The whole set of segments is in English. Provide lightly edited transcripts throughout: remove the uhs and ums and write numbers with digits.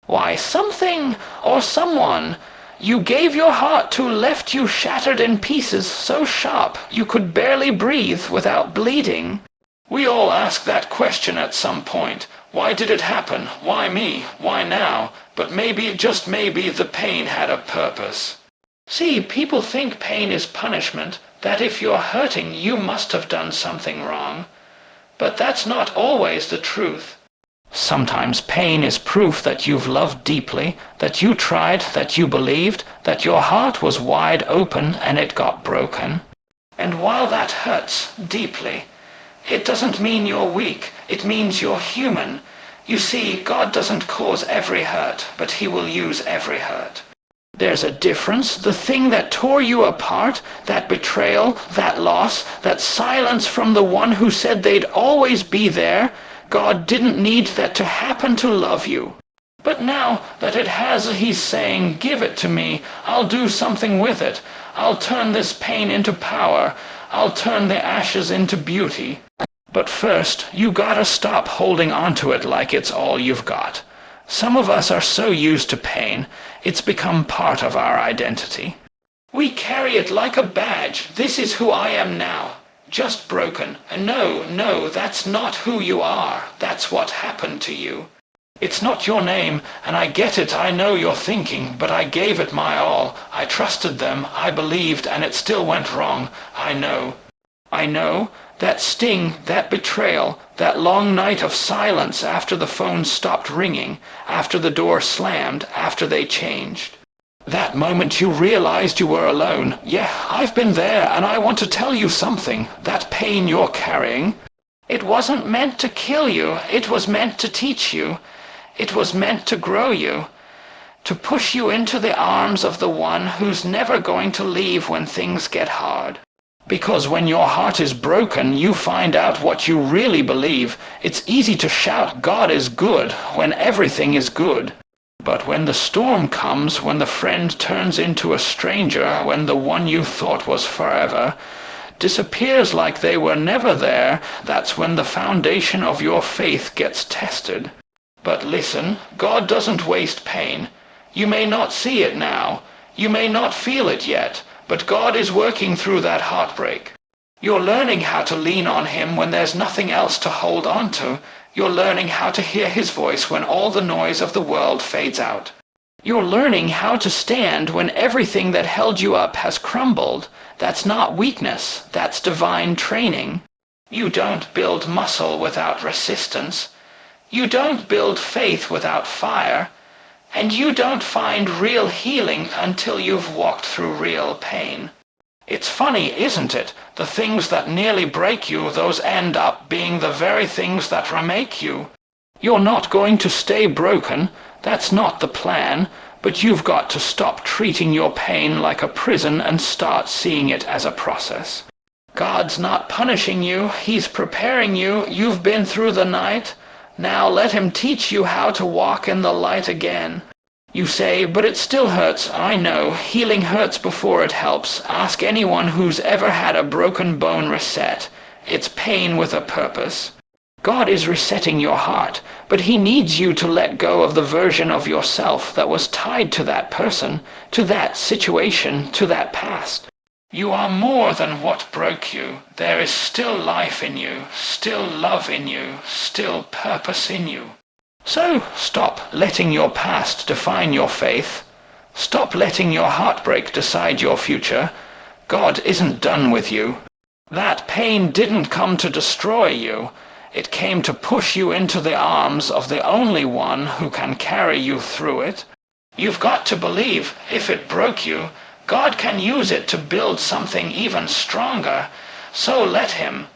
Why, something or someone you gave your heart to left you shattered in pieces so sharp you could barely breathe without bleeding. We all ask that question at some point. Why did it happen? Why me? Why now? But maybe, just maybe, the pain had a purpose. See, people think pain is punishment, that if you're hurting you must have done something wrong. But that's not always the truth. Sometimes pain is proof that you've loved deeply, that you tried, that you believed, that your heart was wide open and it got broken. And while that hurts deeply, it doesn't mean you're weak, it means you're human. You see, God doesn't cause every hurt, but He will use every hurt. There's a difference. The thing that tore you apart, that betrayal, that loss, that silence from the one who said they'd always be there, God didn't need that to happen to love you. But now that it has, He's saying, give it to me, I'll do something with it. I'll turn this pain into power. I'll turn the ashes into beauty. But first, you gotta stop holding onto it like it's all you've got. Some of us are so used to pain, it's become part of our identity. We carry it like a badge. This is who I am now. Just broken. And no, that's not who you are. That's what happened to you. It's not your name, and I get it, I know you're thinking, but I gave it my all. I trusted them, I believed, and it still went wrong. I know. That sting, that betrayal, that long night of silence after the phone stopped ringing, after the door slammed, after they changed. That moment you realized you were alone. Yeah, I've been there, and I want to tell you something. That pain you're carrying, it wasn't meant to kill you. It was meant to teach you. It was meant to grow you. To push you into the arms of the one who's never going to leave when things get hard. Because when your heart is broken, you find out what you really believe. It's easy to shout, God is good, when everything is good. But when the storm comes, when the friend turns into a stranger, when the one you thought was forever disappears like they were never there, that's when the foundation of your faith gets tested. But listen, God doesn't waste pain. You may not see it now. You may not feel it yet. But God is working through that heartbreak. You're learning how to lean on Him when there's nothing else to hold on to. You're learning how to hear His voice when all the noise of the world fades out. You're learning how to stand when everything that held you up has crumbled. That's not weakness, that's divine training. You don't build muscle without resistance. You don't build faith without fire. And you don't find real healing until you've walked through real pain. It's funny, isn't it? The things that nearly break you, those end up being the very things that remake you. You're not going to stay broken. That's not the plan. But you've got to stop treating your pain like a prison and start seeing it as a process. God's not punishing you. He's preparing you. You've been through the night. Now let Him teach you how to walk in the light again. You say, but it still hurts. I know. Healing hurts before it helps. Ask anyone who's ever had a broken bone reset. It's pain with a purpose. God is resetting your heart, but He needs you to let go of the version of yourself that was tied to that person, to that situation, to that past. You are more than what broke you. There is still life in you, still love in you, still purpose in you. So stop letting your past define your faith. Stop letting your heartbreak decide your future. God isn't done with you. That pain didn't come to destroy you. It came to push you into the arms of the only one who can carry you through it. You've got to believe, if it broke you, God can use it to build something even stronger. So let Him.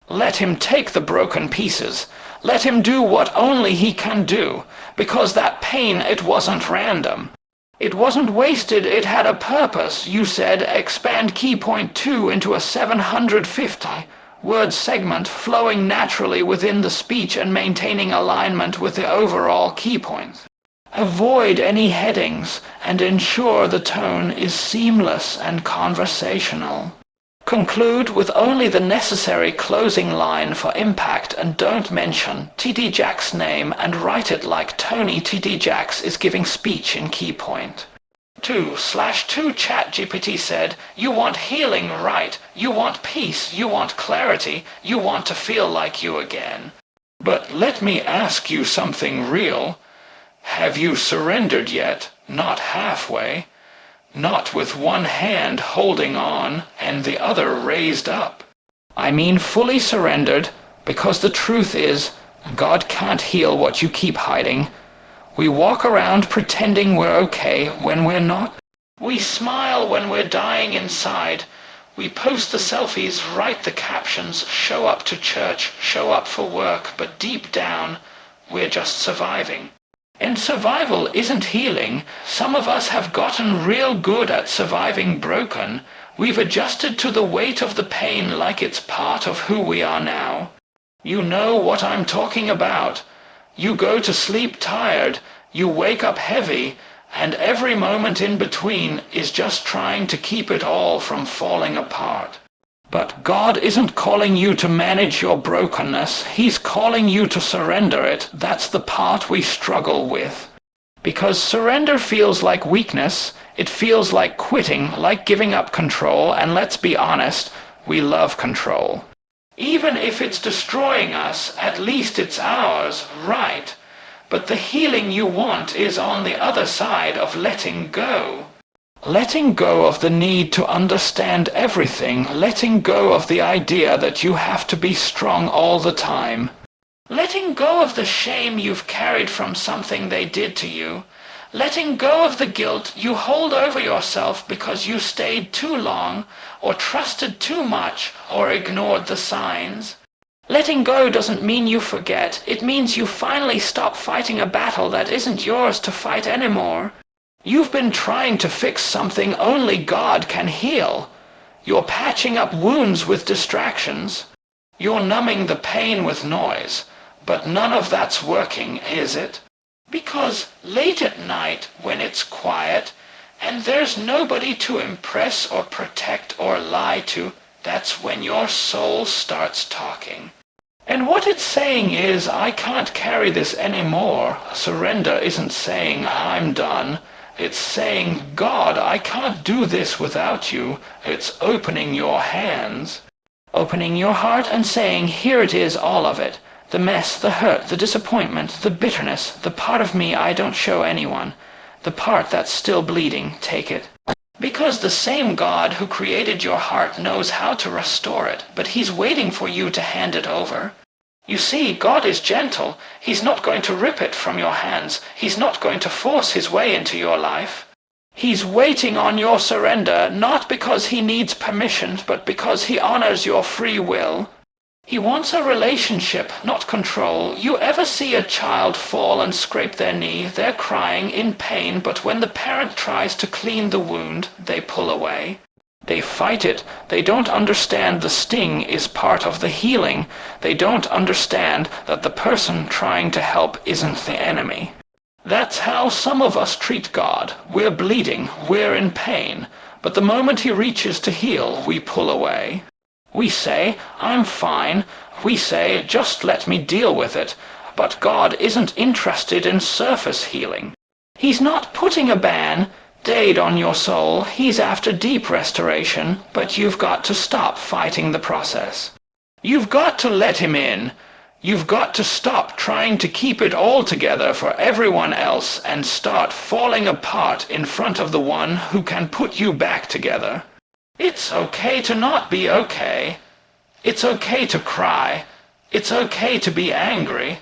Let Him take the broken pieces. Let Him do what only He can do. Because that pain, it wasn't random. It wasn't wasted, it had a purpose. You said, expand key point 2 into a 750-word segment flowing naturally within the speech and maintaining alignment with the overall key points. Avoid any headings and ensure the tone is seamless and conversational. Conclude with only the necessary closing line for impact and don't mention TD JAKSE name and write it like Tony TD JAKSE is giving speech in key point. 2/2 ChatGPT said, you want healing, right? You want peace, you want clarity, you want to feel like you again. But let me ask you something real. Have you surrendered yet? Not halfway. Not with one hand holding on and the other raised up. I mean fully surrendered, because the truth is, God can't heal what you keep hiding. We walk around pretending we're okay when we're not. We smile when we're dying inside. We post the selfies, write the captions, show up to church, show up for work, but deep down, we're just surviving. And survival isn't healing. Some of us have gotten real good at surviving broken. We've adjusted to the weight of the pain like it's part of who we are now. You know what I'm talking about. You go to sleep tired, you wake up heavy, and every moment in between is just trying to keep it all from falling apart. But God isn't calling you to manage your brokenness. He's calling you to surrender it. That's the part we struggle with. Because surrender feels like weakness. It feels like quitting, like giving up control, and let's be honest, we love control. Even if it's destroying us, at least it's ours, right? But the healing you want is on the other side of letting go. Letting go of the need to understand everything, letting go of the idea that you have to be strong all the time. Letting go of the shame you've carried from something they did to you. Letting go of the guilt you hold over yourself because you stayed too long, or trusted too much, or ignored the signs. Letting go doesn't mean you forget. It means you finally stop fighting a battle that isn't yours to fight anymore. You've been trying to fix something only God can heal. You're patching up wounds with distractions. You're numbing the pain with noise. But none of that's working, is it? Because late at night, when it's quiet, and there's nobody to impress or protect or lie to, that's when your soul starts talking. And what it's saying is, I can't carry this anymore. Surrender isn't saying, I'm done. It's saying, God, I can't do this without you. It's opening your hands. Opening your heart and saying, here it is, all of it. The mess, the hurt, the disappointment, the bitterness, the part of me I don't show anyone. The part that's still bleeding, take it. Because the same God who created your heart knows how to restore it, but he's waiting for you to hand it over. You see, God is gentle. He's not going to rip it from your hands. He's not going to force his way into your life. He's waiting on your surrender, not because he needs permission, but because he honors your free will. He wants a relationship, not control. You ever see a child fall and scrape their knee? They're crying in pain, but when the parent tries to clean the wound, they pull away. They fight it. They don't understand the sting is part of the healing. They don't understand that the person trying to help isn't the enemy. That's how some of us treat God. We're bleeding, we're in pain, but the moment he reaches to heal, we pull away. We say, I'm fine. We say, just let me deal with it. But God isn't interested in surface healing. He's not putting a band-aid on your soul. He's after deep restoration, but you've got to stop fighting the process. You've got to let him in. You've got to stop trying to keep it all together for everyone else and start falling apart in front of the one who can put you back together. It's okay to not be okay. It's okay to cry. It's okay to be angry.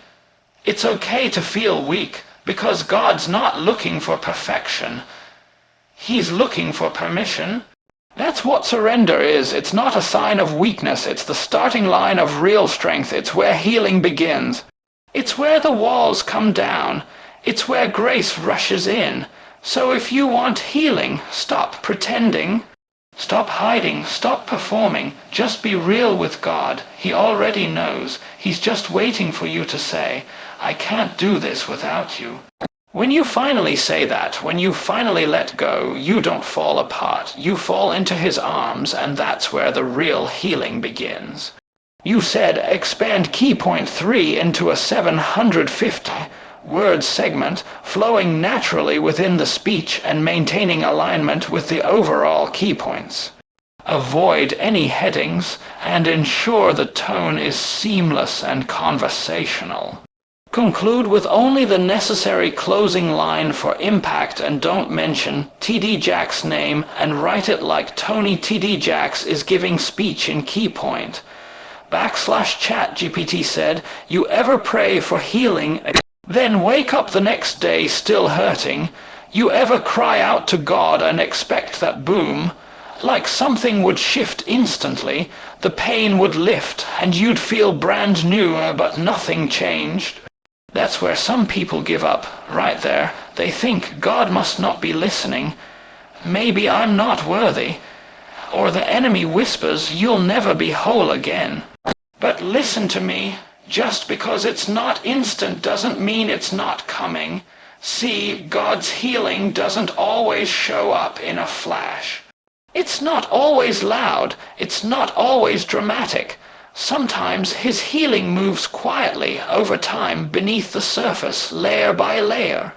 It's okay to feel weak, because God's not looking for perfection. He's looking for permission. That's what surrender is. It's not a sign of weakness. It's the starting line of real strength. It's where healing begins. It's where the walls come down. It's where grace rushes in. So if you want healing, stop pretending. Stop hiding, stop performing, just be real with God. He already knows. He's just waiting for you to say, I can't do this without you. When you finally say that, when you finally let go, you don't fall apart. You fall into his arms, and that's where the real healing begins. You said expand key point 3 into a 750-word segment, flowing naturally within the speech and maintaining alignment with the overall key points. Avoid any headings and ensure the tone is seamless and conversational. Conclude with only the necessary closing line for impact and don't mention TD JAKSE name and write it like Tony TD JAKSE is giving speech in key point. /ChatGPT said, you ever pray for healing, then wake up the next day still hurting? You ever cry out to God and expect that boom, like something would shift instantly, the pain would lift, and you'd feel brand new, but nothing changed? That's where some people give up, right there. They think God must not be listening. Maybe I'm not worthy. Or the enemy whispers, you'll never be whole again. But listen to me, just because it's not instant doesn't mean it's not coming. See, God's healing doesn't always show up in a flash. It's not always loud, it's not always dramatic. Sometimes his healing moves quietly over time beneath the surface, layer by layer.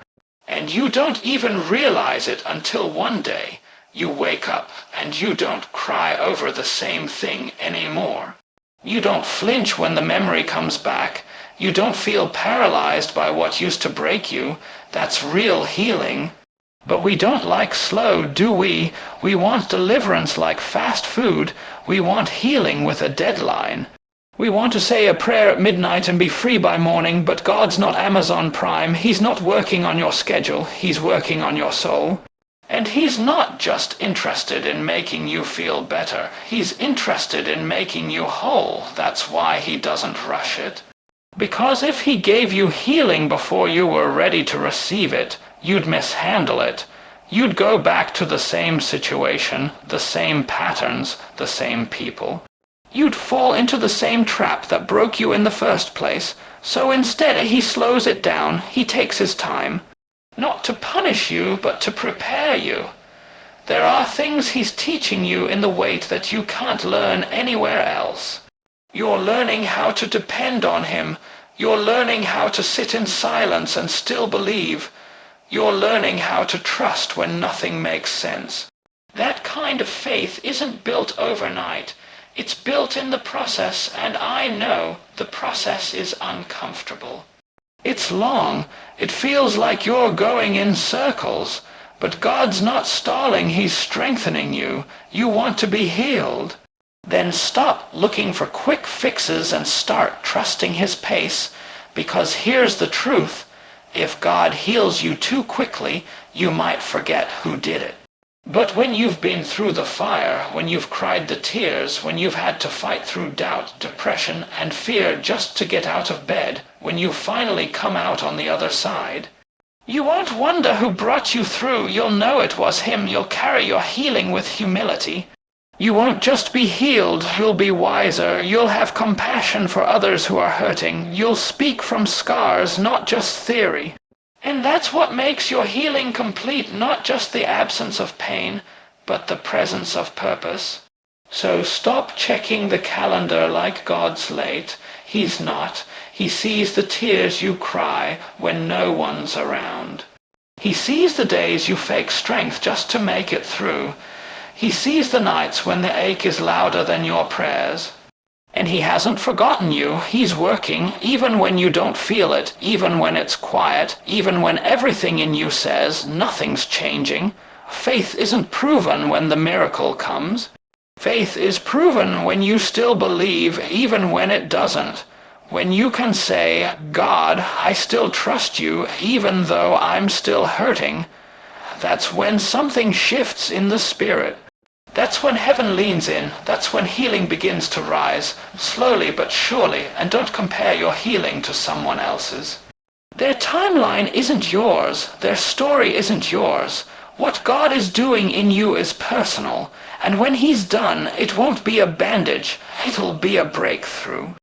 And you don't even realize it until one day you wake up and you don't cry over the same thing anymore. You don't flinch when the memory comes back. You don't feel paralyzed by what used to break you. That's real healing. But we don't like slow, do we? We want deliverance like fast food. We want healing with a deadline. We want to say a prayer at midnight and be free by morning, but God's not Amazon Prime. He's not working on your schedule. He's working on your soul. And he's not just interested in making you feel better. He's interested in making you whole. That's why he doesn't rush it. Because if he gave you healing before you were ready to receive it, you'd mishandle it. You'd go back to the same situation, the same patterns, the same people. You'd fall into the same trap that broke you in the first place. So instead he slows it down. He takes his time. Not to punish you, but to prepare you. There are things he's teaching you in the weight that you can't learn anywhere else. You're learning how to depend on him. You're learning how to sit in silence and still believe. You're learning how to trust when nothing makes sense. That kind of faith isn't built overnight. It's built in the process, and I know the process is uncomfortable. It's long. It feels like you're going in circles. But God's not stalling. He's strengthening you. You want to be healed. Then stop looking for quick fixes and start trusting his pace. Because here's the truth. If God heals you too quickly, you might forget who did it. But when you've been through the fire, when you've cried the tears, when you've had to fight through doubt, depression, and fear just to get out of bed, when you finally come out on the other side, you won't wonder who brought you through. You'll know it was him. You'll carry your healing with humility. You won't just be healed, you'll be wiser. You'll have compassion for others who are hurting. You'll speak from scars, not just theory. And that's what makes your healing complete, not just the absence of pain, but the presence of purpose. So stop checking the calendar like God's late. He's not. He sees the tears you cry when no one's around. He sees the days you fake strength just to make it through. He sees the nights when the ache is louder than your prayers. And he hasn't forgotten you. He's working, even when you don't feel it, even when it's quiet, even when everything in you says nothing's changing. Faith isn't proven when the miracle comes. Faith is proven when you still believe, even when it doesn't. When you can say, God, I still trust you, even though I'm still hurting. That's when something shifts in the spirit. That's when heaven leans in. That's when healing begins to rise, slowly but surely, and don't compare your healing to someone else's. Their timeline isn't yours. Their story isn't yours. What God is doing in you is personal, and when he's done, it won't be a bandage. It'll be a breakthrough.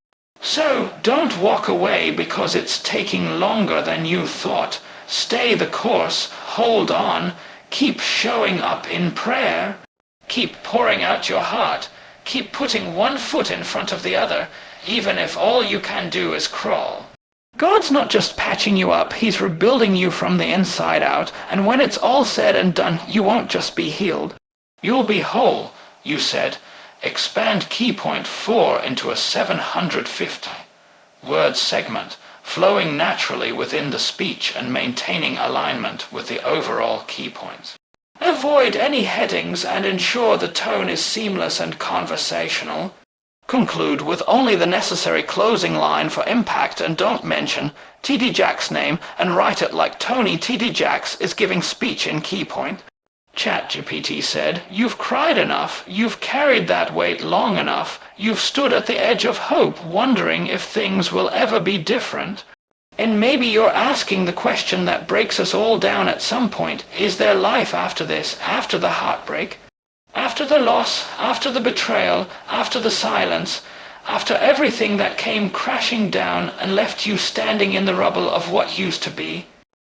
So don't walk away because it's taking longer than you thought. Stay the course, hold on, keep showing up in prayer, keep pouring out your heart, keep putting one foot in front of the other, even if all you can do is crawl. God's not just patching you up, he's rebuilding you from the inside out, and when it's all said and done, you won't just be healed. You'll be whole, you said. Expand key point 4 into a 750-word segment, flowing naturally within the speech and maintaining alignment with the overall key points. Avoid any headings and ensure the tone is seamless and conversational. Conclude with only the necessary closing line for impact and don't mention TD JAKSE name and write it like Tony TD JAKSE is giving speech in key point. ChatGPT said, "You've cried enough, you've carried that weight long enough, you've stood at the edge of hope wondering if things will ever be different. And maybe you're asking the question that breaks us all down at some point, is there life after this, after the heartbreak? After the loss, after the betrayal, after the silence, after everything that came crashing down and left you standing in the rubble of what used to be?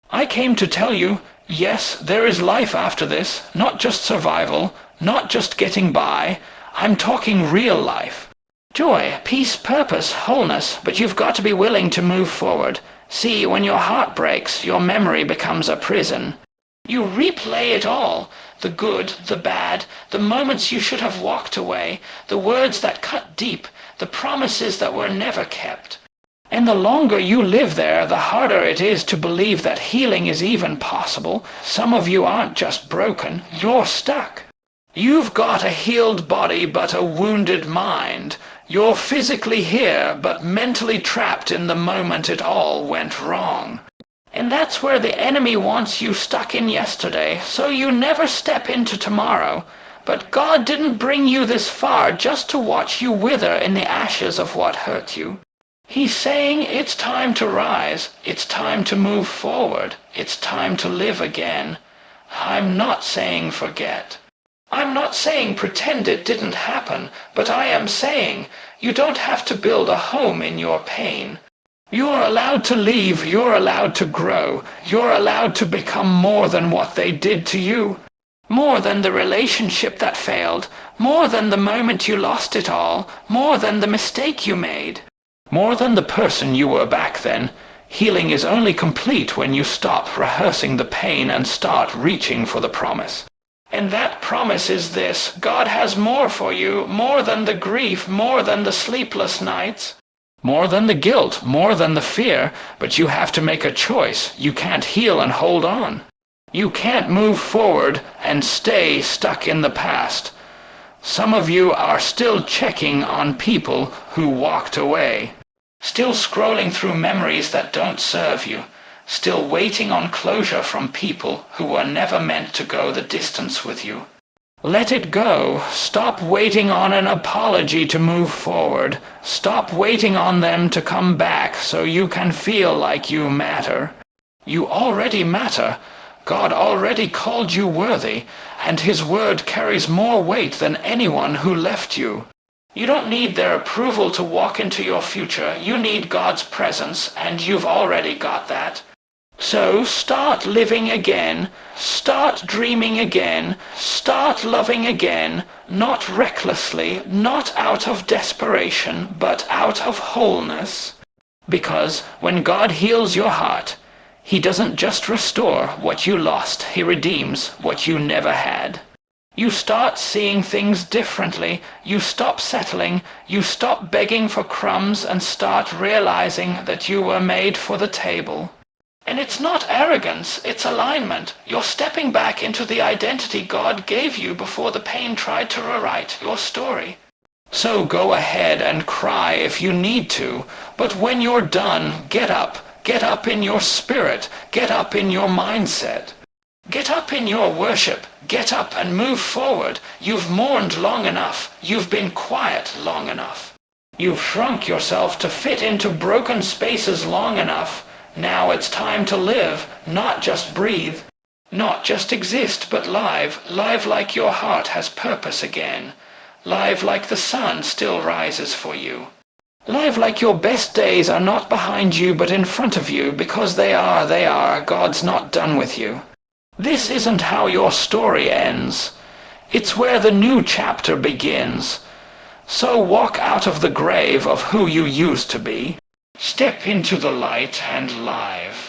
I came to tell you, yes, there is life after this, not just survival, not just getting by. I'm talking real life. Joy, peace, purpose, wholeness, but you've got to be willing to move forward. See, when your heart breaks, your memory becomes a prison. You replay it all, the good, the bad, the moments you should have walked away, the words that cut deep, the promises that were never kept. And the longer you live there, the harder it is to believe that healing is even possible. Some of you aren't just broken, you're stuck. You've got a healed body but a wounded mind. You're physically here but mentally trapped in the moment it all went wrong. And that's where the enemy wants you stuck in yesterday, so you never step into tomorrow. But God didn't bring you this far just to watch you wither in the ashes of what hurt you. He's saying it's time to rise, it's time to move forward, it's time to live again. I'm not saying forget. I'm not saying pretend it didn't happen, but I am saying you don't have to build a home in your pain. You're allowed to leave, you're allowed to grow, you're allowed to become more than what they did to you. More than the relationship that failed, more than the moment you lost it all, more than the mistake you made. More than the person you were back then. Healing is only complete when you stop rehearsing the pain and start reaching for the promise. And that promise is this: God has more for you, more than the grief, more than the sleepless nights, more than the guilt, more than the fear, but you have to make a choice. You can't heal and hold on. You can't move forward and stay stuck in the past. Some of you are still checking on people who walked away, still scrolling through memories that don't serve you, still waiting on closure from people who were never meant to go the distance with you. Let it go. Stop waiting on an apology to move forward. Stop waiting on them to come back so you can feel like you matter. You already matter. God already called you worthy, and His word carries more weight than anyone who left you. You don't need their approval to walk into your future. You need God's presence, and you've already got that. So start living again, start dreaming again, start loving again, not recklessly, not out of desperation, but out of wholeness. Because when God heals your heart, He doesn't just restore what you lost, He redeems what you never had. You start seeing things differently, you stop settling, you stop begging for crumbs and start realizing that you were made for the table. And it's not arrogance, it's alignment. You're stepping back into the identity God gave you before the pain tried to rewrite your story. So go ahead and cry if you need to, but when you're done, get up. Get up in your spirit. Get up in your mindset. Get up in your worship. Get up and move forward. You've mourned long enough. You've been quiet long enough. You've shrunk yourself to fit into broken spaces long enough. Now it's time to live, not just breathe. Not just exist, but live. Live like your heart has purpose again. Live like the sun still rises for you. Live like your best days are not behind you but in front of you, because they are. God's not done with you. This isn't how your story ends. It's where the new chapter begins. So walk out of the grave of who you used to be. Step into the light and live.